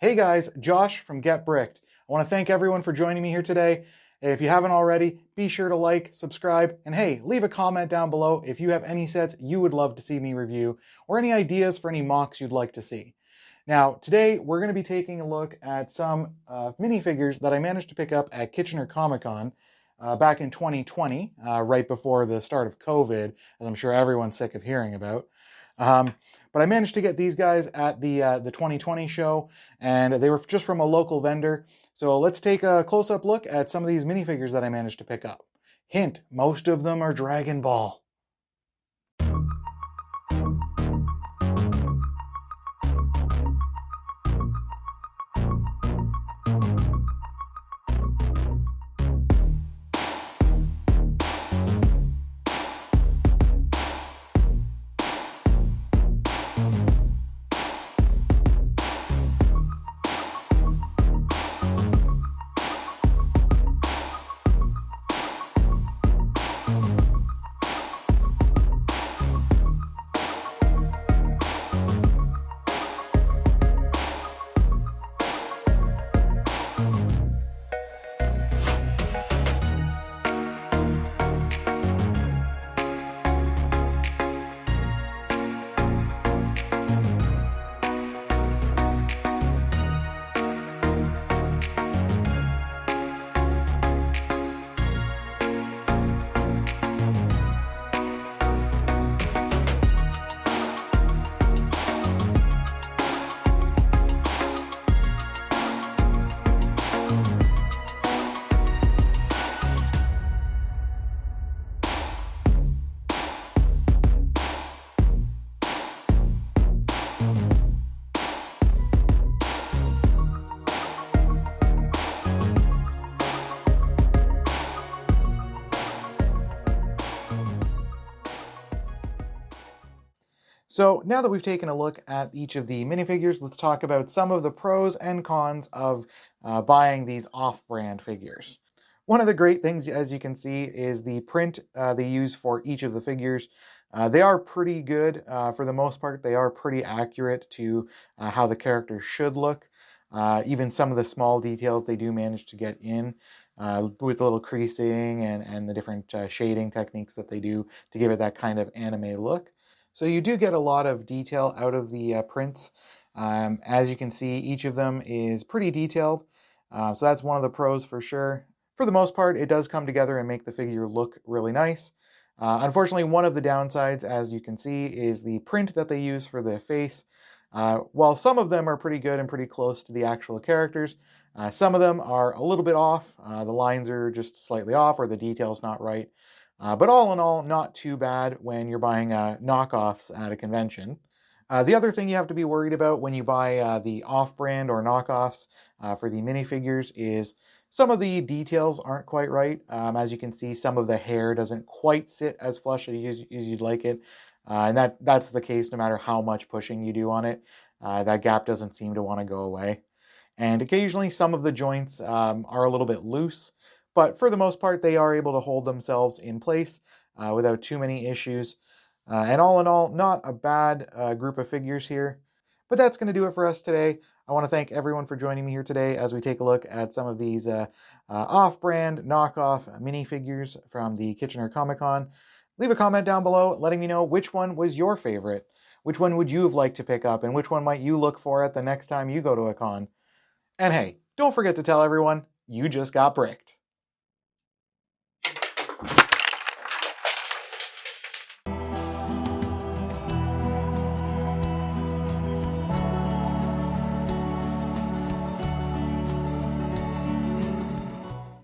Hey guys, Josh from Get Bricked. I want to thank everyone for joining me here today. If you haven't already, be sure to like, subscribe, and hey, leave a comment down below if you have any sets you would love to see me review or any ideas for any mocks you'd like to see. Now, today we're going to be taking a look at some minifigures that I managed to pick up at Kitchener-comiccon back in 2020, right before the start of COVID, as I'm sure everyone's sick of hearing about. But I managed to get these guys at the 2020 show, and they were just from a local vendor. So let's take a close-up look at some of these minifigures that I managed to pick up. Hint, most of them are Dragon Ball. So now that we've taken a look at each of the minifigures, let's talk about some of the pros and cons of buying these off-brand figures. One of the great things, as you can see, is the print they use for each of the figures. They are pretty good for the most part. They are pretty accurate to how the character should look. Even some of the small details they do manage to get in with the little creasing and the different shading techniques that they do to give it that kind of anime look. So you do get a lot of detail out of the prints. As you can see, each of them is pretty detailed. So that's one of the pros for sure. For the most part, it does come together and make the figure look really nice. Unfortunately, one of the downsides, as you can see, is the print that they use for the face. While some of them are pretty good and pretty close to the actual characters, some of them are a little bit off. The lines are just slightly off or the detail's not right. But all in all, not too bad when you're buying knockoffs at a convention. The other thing you have to be worried about when you buy the off-brand or knockoffs for the minifigures is some of the details aren't quite right. As you can see, some of the hair doesn't quite sit as flush as you'd like it. And that's the case no matter how much pushing you do on it. That gap doesn't seem to want to go away. And occasionally some of the joints are a little bit loose, but for the most part they are able to hold themselves in place without too many issues. And all in all, not a bad group of figures here. But that's going to do it for us today. I want to thank everyone for joining me here today as we take a look at some of these off-brand knockoff minifigures from the Kitchener-comiccon. Leave a comment down below letting me know which one was your favorite. Which one would you have liked to pick up, and which one might you look for at the next time you go to a con? And hey, don't forget to tell everyone you just got bricked.